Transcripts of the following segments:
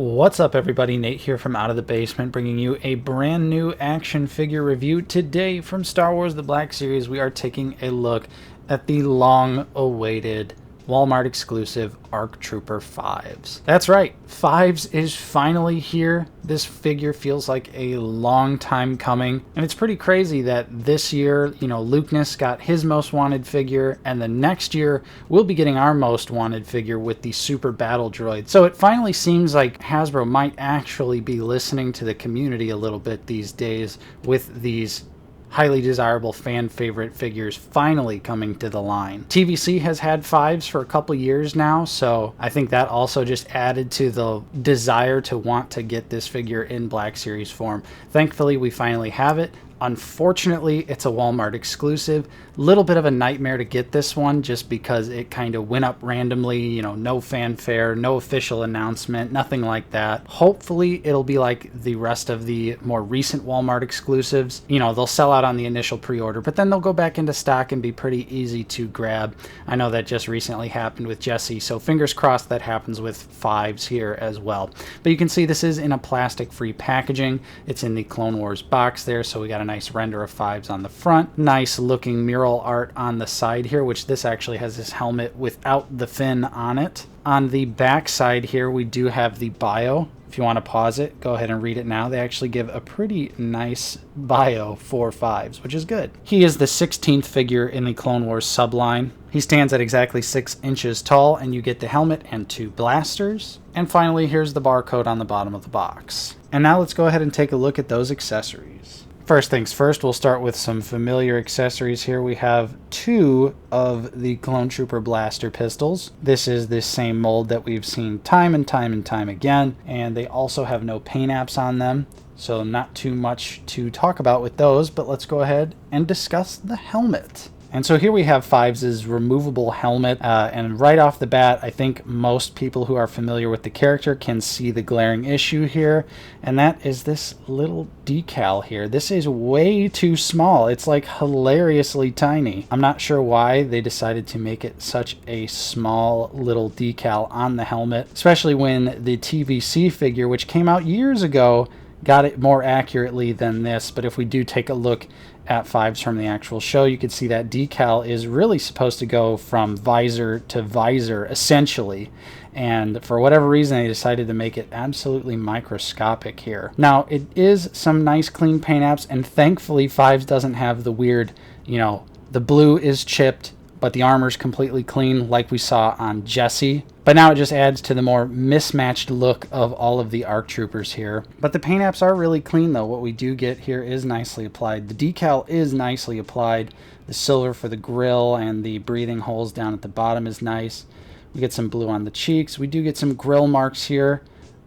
What's up everybody, Nate here from Out of the Basement, bringing you a brand new action figure review. Today from Star Wars The Black Series, we are taking a look at the long-awaited Walmart exclusive ARC Trooper 5s. That's right, 5s is finally here. This figure feels like a long time coming, and it's pretty crazy that this year, Lukeness got his most wanted figure, and the next year we'll be getting our most wanted figure with the Super Battle Droid. So it finally seems like Hasbro might actually be listening to the community a little bit these days with these highly desirable fan favorite figures finally coming to the line. TVC has had 5s for a couple years now, so I think that also just added to the desire to want to get this figure in Black Series form. Thankfully, we finally have it. Unfortunately, it's a Walmart exclusive. Little bit of a nightmare to get this one just because it kind of went up randomly, no fanfare, no official announcement, nothing like that. Hopefully, it'll be like the rest of the more recent Walmart exclusives. They'll sell out on the initial pre-order, but then they'll go back into stock and be pretty easy to grab. I know that just recently happened with Jesse, so fingers crossed that happens with 5s here as well. But you can see this is in a plastic-free packaging. It's in the Clone Wars box there, so we got a nice render of 5s on the front. Nice looking mural art on the side here, which this actually has this helmet without the fin on it. On the back side here, we do have the bio. If you want to pause it, go ahead and read it now. They actually give a pretty nice bio for 5s, which is good. He is the 16th figure in the Clone Wars subline. He stands at exactly 6 inches tall, and you get the helmet and 2 blasters. And finally, here's the barcode on the bottom of the box. And now let's go ahead and take a look at those accessories. First things first, we'll start with some familiar accessories here. We have 2 of the Clone Trooper blaster pistols. This is the same mold that we've seen time and time and time again, and they also have no paint apps on them, so not too much to talk about with those, but let's go ahead and discuss the helmet. And so here we have 5's removable helmet, and right off the bat, I think most people who are familiar with the character can see the glaring issue here, and that is this little decal here. This is way too small. It's like hilariously tiny. I'm not sure why they decided to make it such a small little decal on the helmet, especially when the TVC figure, which came out years ago, got it more accurately than this. But if we do take a look at 5s from the actual show, you can see that decal is really supposed to go from visor to visor essentially, and for whatever reason they decided to make it absolutely microscopic here. Now it is some nice clean paint apps, and thankfully 5s doesn't have the weird, the blue is chipped but the armor's completely clean like we saw on Jesse. But now it just adds to the more mismatched look of all of the ARC Troopers here. But the paint apps are really clean though. What we do get here is nicely applied. The decal is nicely applied. The silver for the grill and the breathing holes down at the bottom is nice. We get some blue on the cheeks. We do get some grill marks here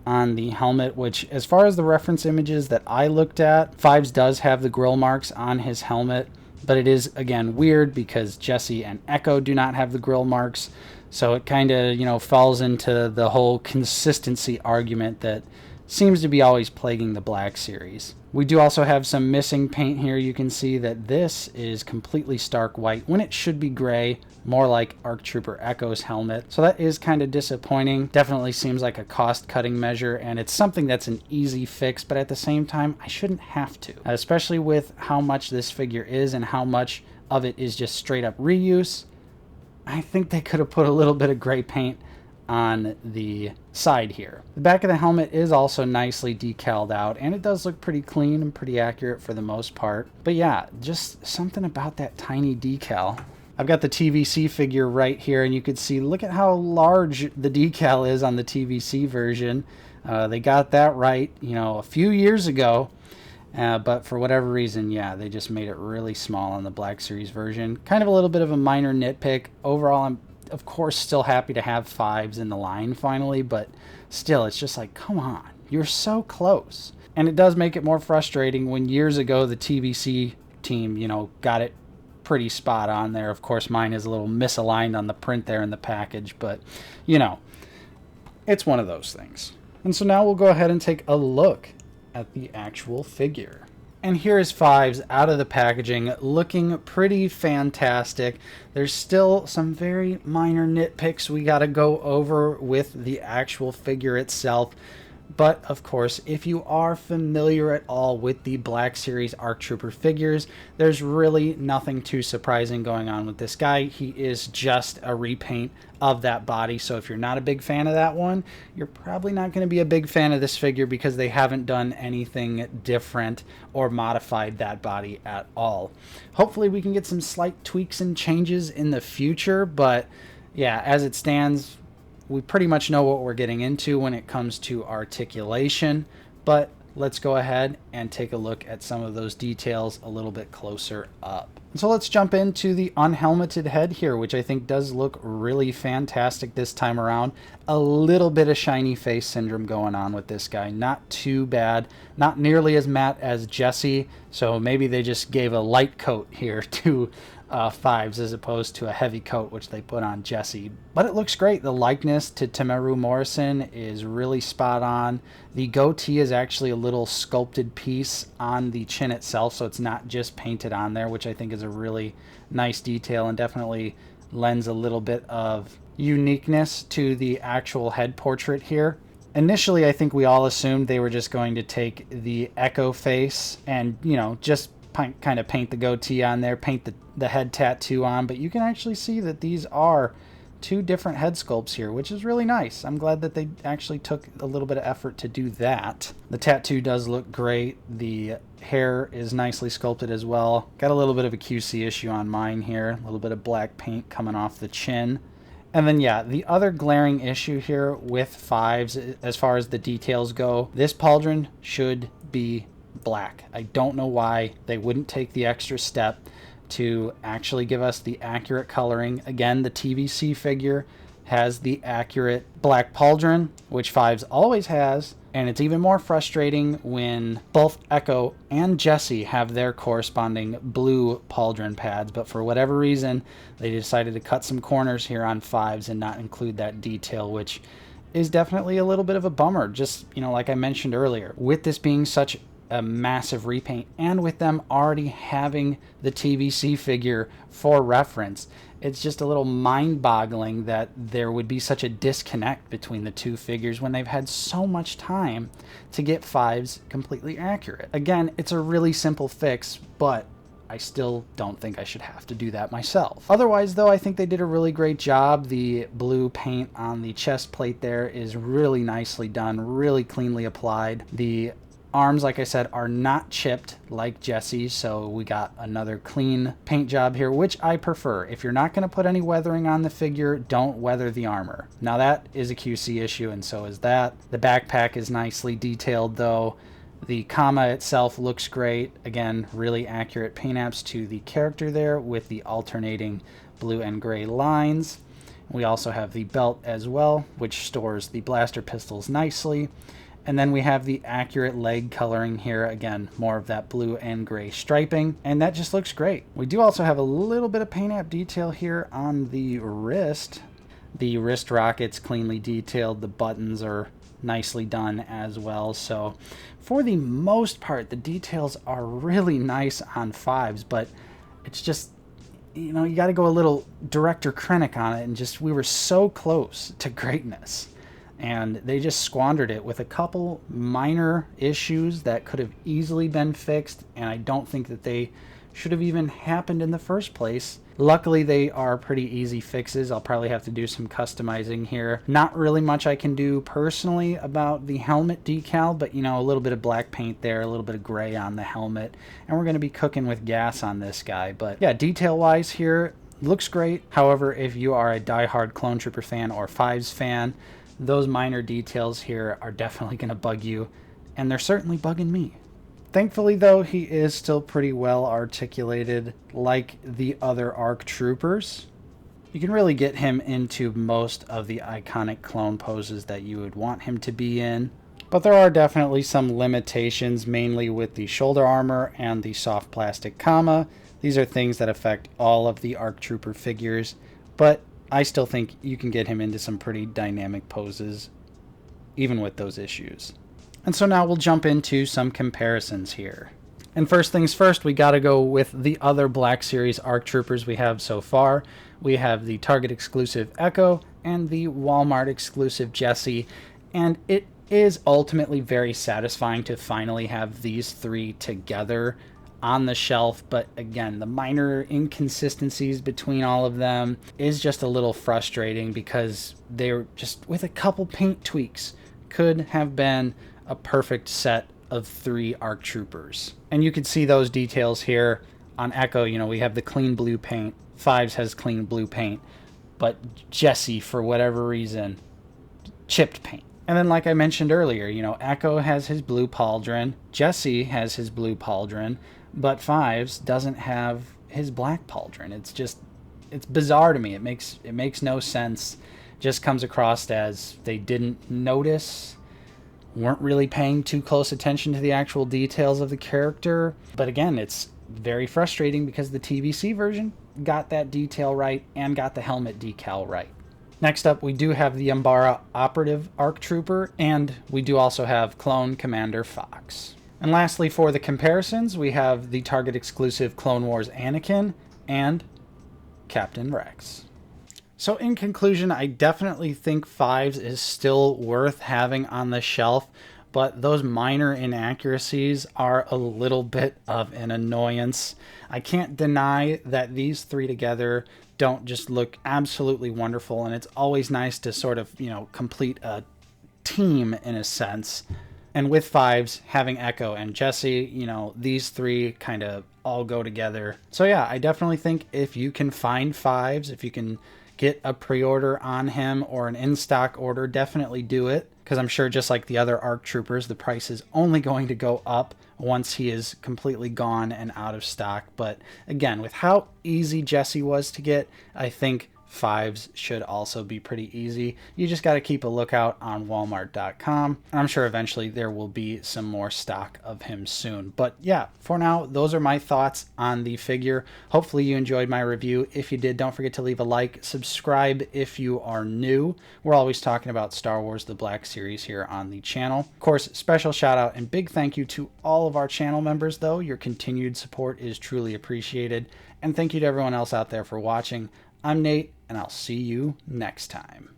on the helmet, which as far as the reference images that I looked at, 5s does have the grill marks on his helmet. But it is, again, weird because Jesse and Echo do not have the grill marks. So it kind of, falls into the whole consistency argument that seems to be always plaguing the Black Series. We do also have some missing paint here. You can see that this is completely stark white when it should be gray, more like ARC Trooper Echo's helmet. So that is kind of disappointing. Definitely seems like a cost-cutting measure, and it's something that's an easy fix, but at the same time, I shouldn't have to. Especially with how much this figure is and how much of it is just straight-up reuse. I think they could have put a little bit of gray paint on the side here. The back of the helmet is also nicely decaled out, and it does look pretty clean and pretty accurate for the most part. But yeah, just something about that tiny decal. I've got the TVC figure right here, and you can see, look at how large the decal is on the TVC version. They got that right, a few years ago. But for whatever reason, yeah, they just made it really small on the Black Series version. Kind of a little bit of a minor nitpick. Overall, I'm of course still happy to have 5s in the line finally, but still, it's just like, come on, you're so close. And it does make it more frustrating when years ago the TVC team, got it pretty spot on there. Of course, mine is a little misaligned on the print there in the package, but, it's one of those things. And so now we'll go ahead and take a look at the actual figure. And here is 5s out of the packaging, looking pretty fantastic. There's still some very minor nitpicks we got to go over with the actual figure itself. But of course, if you are familiar at all with the Black Series ARC Trooper figures, there's really nothing too surprising going on with this guy. He is just a repaint of that body. So if you're not a big fan of that one, you're probably not going to be a big fan of this figure because they haven't done anything different or modified that body at all. Hopefully we can get some slight tweaks and changes in the future, but yeah, as it stands, we pretty much know what we're getting into when it comes to articulation, but let's go ahead and take a look at some of those details a little bit closer up. So let's jump into the unhelmeted head here, which I think does look really fantastic this time around. A little bit of shiny face syndrome going on with this guy. Not too bad. Not nearly as matte as Jesse, so maybe they just gave a light coat here to Fives as opposed to a heavy coat which they put on Jesse. But it looks great. The likeness to Temeru Morrison is really spot on. The goatee is actually a little sculpted piece on the chin itself, so it's not just painted on there, which I think is a really nice detail and definitely lends a little bit of uniqueness to the actual head portrait here. Initially, I think we all assumed they were just going to take the Echo face and, you know, just kind of paint the goatee on there, paint the head tattoo on, but you can actually see that these are two different head sculpts here, which is really nice. I'm glad that they actually took a little bit of effort to do that. The tattoo does look great. The hair is nicely sculpted as well. Got a little bit of a QC issue on mine here, a little bit of black paint coming off the chin. And then, yeah, the other glaring issue here with Fives, as far as the details go, this pauldron should be black. I don't know why they wouldn't take the extra step to actually give us the accurate coloring. Again, the TVC figure has the accurate black pauldron, which Fives always has, and it's even more frustrating when both Echo and Jesse have their corresponding blue pauldron pads, but for whatever reason, they decided to cut some corners here on Fives and not include that detail, which is definitely a little bit of a bummer. Just, you know, like I mentioned earlier, with this being such a massive repaint and with them already having the TVC figure for reference, it's just a little mind-boggling that there would be such a disconnect between the two figures when they've had so much time to get Fives completely accurate. Again, it's a really simple fix, but I still don't think I should have to do that myself. Otherwise, though, I think they did a really great job. The blue paint on the chest plate there is really nicely done, really cleanly applied. The arms, like I said, are not chipped like Jesse's, so we got another clean paint job here, which I prefer. If you're not going to put any weathering on the figure, don't weather the armor. Now that is a QC issue, and so is that. The backpack is nicely detailed, though. The comma itself looks great. Again, really accurate paint apps to the character there with the alternating blue and gray lines. We also have the belt as well, which stores the blaster pistols nicely. And then we have the accurate leg coloring here. Again, more of that blue and gray striping. And that just looks great. We do also have a little bit of paint app detail here on the wrist. The wrist rocket's cleanly detailed. The buttons are nicely done as well. So for the most part, the details are really nice on Fives, but it's just, you know, you got to go a little Director Krennic on it, and just, we were so close to greatness. And they just squandered it with a couple minor issues that could have easily been fixed, and I don't think that they should have even happened in the first place. Luckily, they are pretty easy fixes. I'll probably have to do some customizing here. Not really much I can do personally about the helmet decal, but, you know, a little bit of black paint there, a little bit of gray on the helmet, and we're going to be cooking with gas on this guy. But yeah, detail-wise here, looks great. However, if you are a diehard Clone Trooper fan or Fives fan, those minor details here are definitely going to bug you, and they're certainly bugging me. Thankfully, though, he is still pretty well articulated like the other ARC Troopers. You can really get him into most of the iconic clone poses that you would want him to be in, but there are definitely some limitations, mainly with the shoulder armor and the soft plastic comma. These are things that affect all of the ARC Trooper figures, but I still think you can get him into some pretty dynamic poses, even with those issues. And so now we'll jump into some comparisons here. And first things first, we got to go with the other Black Series ARC Troopers we have so far. We have the Target exclusive Echo and the Walmart exclusive Jesse, and it is ultimately very satisfying to finally have these three together on the shelf, but again, the minor inconsistencies between all of them is just a little frustrating because they're just, with a couple paint tweaks, could have been a perfect set of 3 ARC Troopers. And you can see those details here. On Echo, you know, we have the clean blue paint. Fives has clean blue paint, but Jesse, for whatever reason, chipped paint. And then, like I mentioned earlier, you know, Echo has his blue pauldron, Jesse has his blue pauldron, but Fives doesn't have his black pauldron. It's just, it's bizarre to me. It makes no sense. Just comes across as they didn't notice, weren't really paying too close attention to the actual details of the character. But again, it's very frustrating because the TVC version got that detail right and got the helmet decal right. Next up, we do have the Umbara Operative ARC Trooper, and we do also have Clone Commander Fox. And lastly, for the comparisons, we have the Target exclusive Clone Wars Anakin and Captain Rex. So in conclusion, I definitely think Fives is still worth having on the shelf, but those minor inaccuracies are a little bit of an annoyance. I can't deny that these 3 together don't just look absolutely wonderful, and it's always nice to sort of, you know, complete a team in a sense. And with Fives, having Echo and Jesse, you know, these 3 kind of all go together. So yeah, I definitely think if you can find Fives, if you can get a pre-order on him or an in-stock order, definitely do it. Because I'm sure, just like the other ARC Troopers, the price is only going to go up once he is completely gone and out of stock. But again, with how easy Jesse was to get, I think Fives should also be pretty easy. You just got to keep a lookout on Walmart.com. And I'm sure eventually there will be some more stock of him soon. But yeah, for now, those are my thoughts on the figure. Hopefully you enjoyed my review. If you did, don't forget to leave a like. Subscribe if you are new. We're always talking about Star Wars The Black Series here on the channel. Of course, special shout out and big thank you to all of our channel members, though. Your continued support is truly appreciated. And thank you to everyone else out there for watching. I'm Nate, and I'll see you next time.